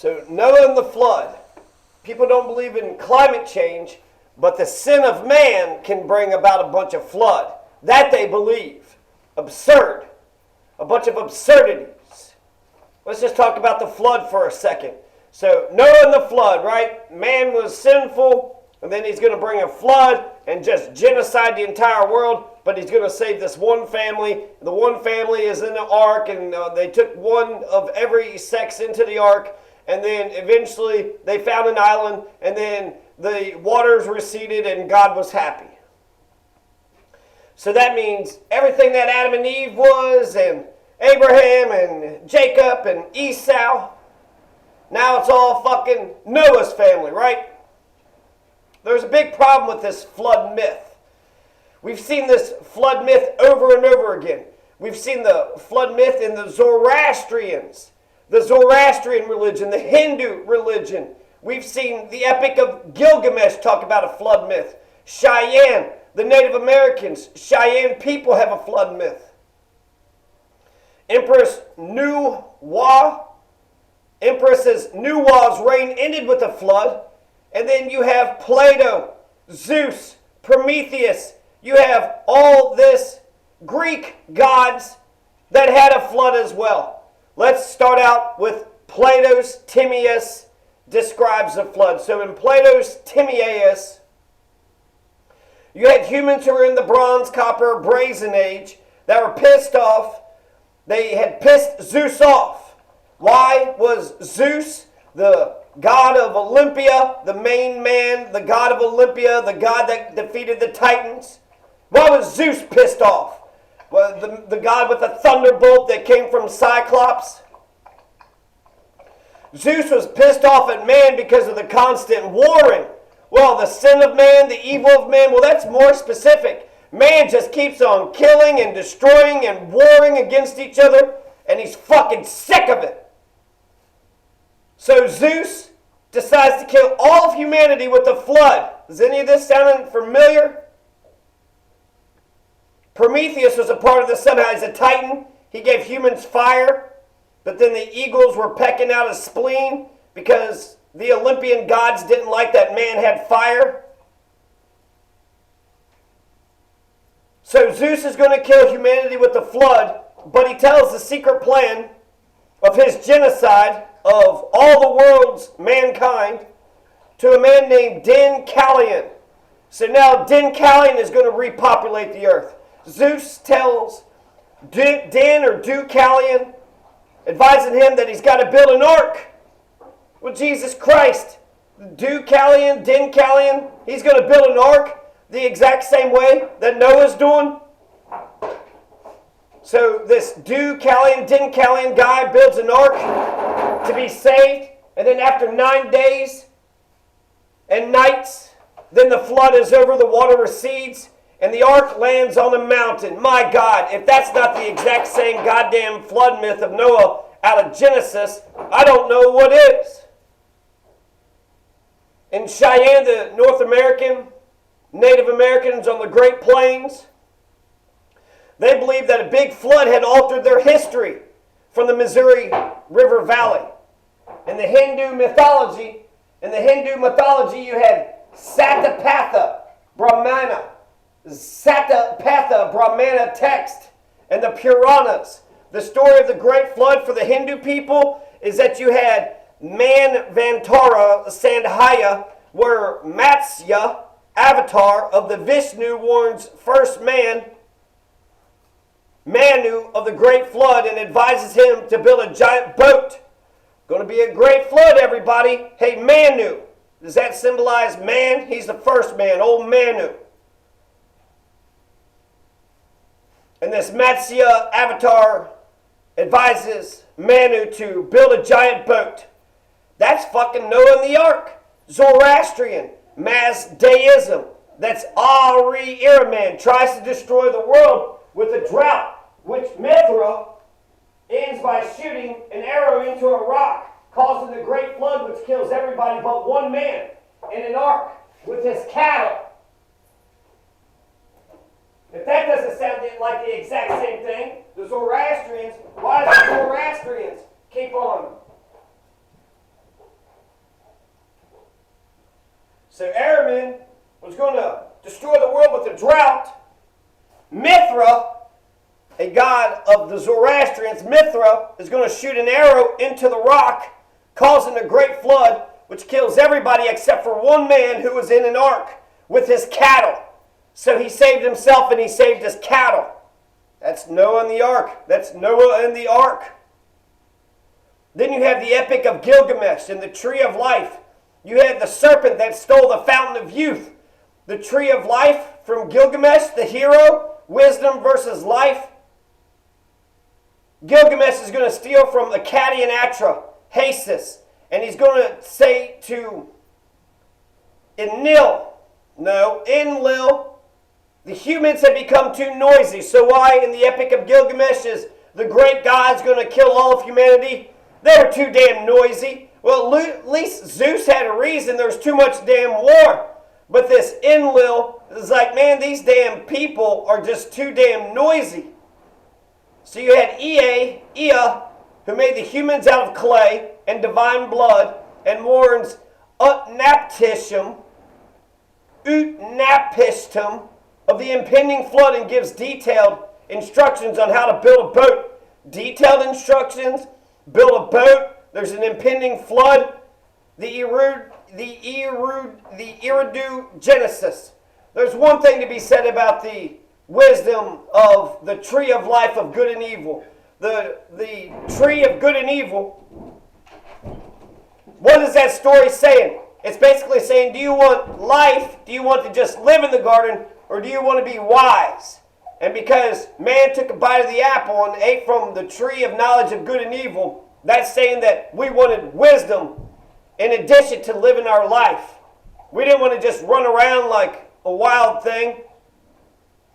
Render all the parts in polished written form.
So Noah and the flood. People don't believe in climate change, but the sin of man can bring about a bunch of flood. That they believe. Absurd. A bunch of absurdities. Let's just talk about the flood for a second. So Noah and the flood, right? Man was sinful, and then he's going to bring a flood and just genocide the entire world, but he's going to save this one family. The one family is in the ark, and they took one of every sex into the ark, and then eventually they found an island, and then the waters receded, and God was happy. So that means everything that Adam and Eve was, and Abraham and Jacob and Esau, now it's all fucking Noah's family, right? There's a big problem with this flood myth. We've seen this flood myth over and over again. We've seen the flood myth in the Zoroastrians, the Zoroastrian religion, the Hindu religion. We've seen the Epic of Gilgamesh talk about a flood myth. Cheyenne, the Native Americans, Cheyenne people have a flood myth. Empress's Nuwa's reign ended with a flood. And then you have Plato, Zeus, Prometheus. You have all this Greek gods that had a flood as well. Let's start out with Plato's Timaeus describes the flood. So in Plato's Timaeus, you had humans who were in the Bronze, Copper, Brazen Age that were pissed off. They had pissed Zeus off. Why was Zeus, the god of Olympia, the main man, the god of Olympia, the god that defeated the Titans? Why was Zeus pissed off? Well, the god with the thunderbolt that came from Cyclops? Zeus was pissed off at man because of the constant warring. Well, the sin of man, the evil of man, well, that's more specific. Man just keeps on killing and destroying and warring against each other, and he's fucking sick of it. So Zeus decides to kill all of humanity with a flood. Does any of this sound familiar? Prometheus was a part of this somehow. He's a titan. He gave humans fire, but then the eagles were pecking out his spleen because the Olympian gods didn't like that man had fire. So Zeus is going to kill humanity with the flood, but he tells the secret plan of his genocide of all the world's mankind to a man named Deucalion. So now Deucalion is going to repopulate the earth. Zeus tells Deucalion, advising him that he's got to build an ark. Well, Jesus Christ, Deucalion, he's going to build an ark the exact same way that Noah's doing. So this Deucalion guy builds an ark to be saved, and then after 9 days and nights, then the flood is over, the water recedes, and the ark lands on a mountain. My God, if that's not the exact same goddamn flood myth of Noah out of Genesis, I don't know what is. In Cheyenne, the North American, Native Americans on the Great Plains, they believe that a big flood had altered their history from the Missouri River Valley. In the Hindu mythology, you had Satapatha Brahmana text and the Puranas. The story of the great flood for the Hindu people is that you had Manvantara Sandhya, where Matsya, avatar of the Vishnu, warns first man, Manu, of the great flood and advises him to build a giant boat. Going to be a great flood, everybody. Hey, Manu. Does that symbolize man? He's the first man, old Manu. And this Matsya avatar advises Manu to build a giant boat. That's fucking Noah and the Ark. Zoroastrian, Mazdaism. That's Ari Iraman tries to destroy the world with a drought, which Mithra ends by shooting an arrow into a rock, causing the great flood which kills everybody but one man in an ark with his cattle. If that doesn't sound like the exact same thing, the Zoroastrians, why do the Zoroastrians keep on So Araman was going to destroy the world with a drought. Mithra, a god of the Zoroastrians, Mithra, is going to shoot an arrow into the rock, causing a great flood, which kills everybody except for one man who was in an ark with his cattle. So he saved himself and he saved his cattle. That's Noah in the ark. That's Noah in the ark. Then you have the epic of Gilgamesh and the tree of life. You had the serpent that stole the fountain of youth. The tree of life from Gilgamesh, the hero, wisdom versus life. Gilgamesh is going to steal from Akkadian Atra, Hasis, and he's going to say to Enlil, the humans have become too noisy. So why in the epic of Gilgamesh is the great god's going to kill all of humanity? They were too damn noisy. Well, at least Zeus had a reason. There's too much damn war. But this Enlil is like, man, these damn people are just too damn noisy. So you had Ea, who made the humans out of clay and divine blood, and mourns Utnapishtim of the impending flood and gives detailed instructions on how to build a boat. Detailed instructions, build a boat, there's an impending flood, the Genesis. There's one thing to be said about the wisdom of the tree of life of good and evil. The tree of good and evil. What is that story saying? It's basically saying, do you want life? Do you want to just live in the garden? Or do you want to be wise? And because man took a bite of the apple and ate from the tree of knowledge of good and evil, that's saying that we wanted wisdom in addition to living our life. We didn't want to just run around like a wild thing.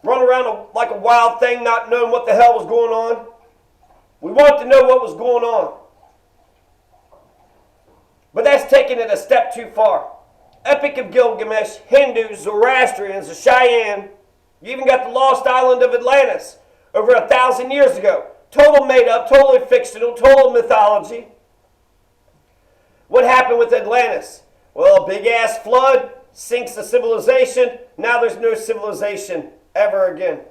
Run around like a wild thing not knowing what the hell was going on. We wanted to know what was going on. But that's taking it a step too far. Epic of Gilgamesh, Hindus, Zoroastrians, the Cheyenne. You even got the lost island of Atlantis over 1,000 years ago. Total made up, totally fictional, total mythology. What happened with Atlantis? Well, a big ass flood sinks the civilization. Now there's no civilization ever again.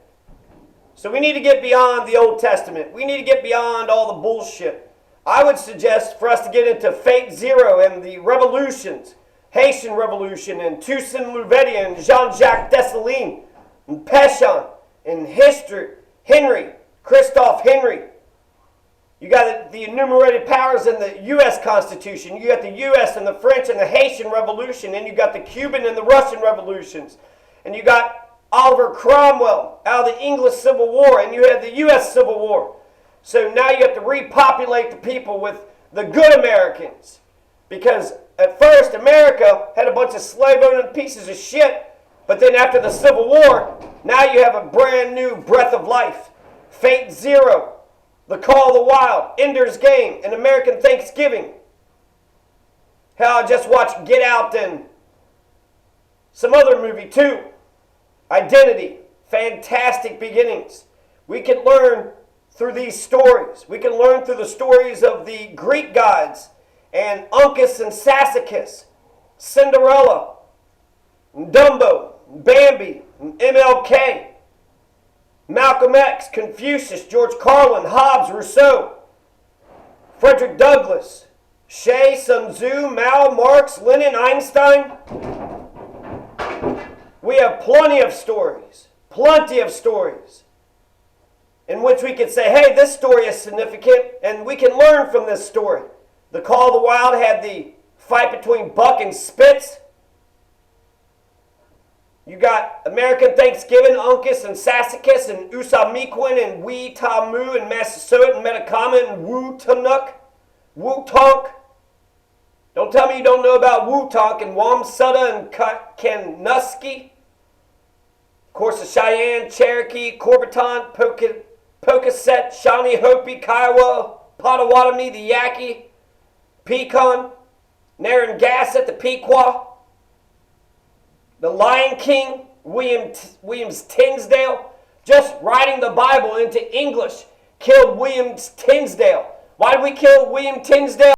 So we need to get beyond the Old Testament. We need to get beyond all the bullshit. I would suggest for us to get into Fate Zero and the revolutions. Haitian Revolution and Toussaint Louverture and Jean-Jacques Dessalines and Pétion and Henry, Christophe Henry. You got the enumerated powers in the U.S. Constitution. You got the U.S. and the French and the Haitian Revolution. And you got the Cuban and the Russian revolutions. And you got Oliver Cromwell out of the English Civil War. And you had the U.S. Civil War. So now you have to repopulate the people with the good Americans. Because at first, America had a bunch of slave-owning pieces of shit. But then after the Civil War, now you have a brand new breath of life. Fate Zero, The Call of the Wild, Ender's Game, and American Thanksgiving. Hell, I just watched Get Out and some other movie too. Identity, fantastic beginnings. We can learn through these stories. We can learn through the stories of the Greek gods and Uncas and Sassacus, Cinderella, and Dumbo, and Bambi, and MLK, Malcolm X, Confucius, George Carlin, Hobbes, Rousseau, Frederick Douglass, Shea, Sun Tzu, Mao, Marx, Lenin, Einstein. We have plenty of stories in which we could say, hey, this story is significant, and we can learn from this story. The Call of the Wild had the fight between Buck and Spitz. You got American Thanksgiving, Uncas and Sassacus and Usamiquin and Weetamu and Massasoit and Metacama and Woo-Tanuk, Woo-Tonk. Don't tell me you don't know about Woo-Tonk and Wamsutta and Kanuski. Of course, the Cheyenne, Cherokee, Corbiton, Pocasset, Shawnee, Hopi, Kiowa, Potawatomi, the Yaqui, Pecan, Narragansett, the Pequot, the Lion King, Williams Tinsdale, just writing the Bible into English, killed Williams Tinsdale. Why did we kill William Tinsdale?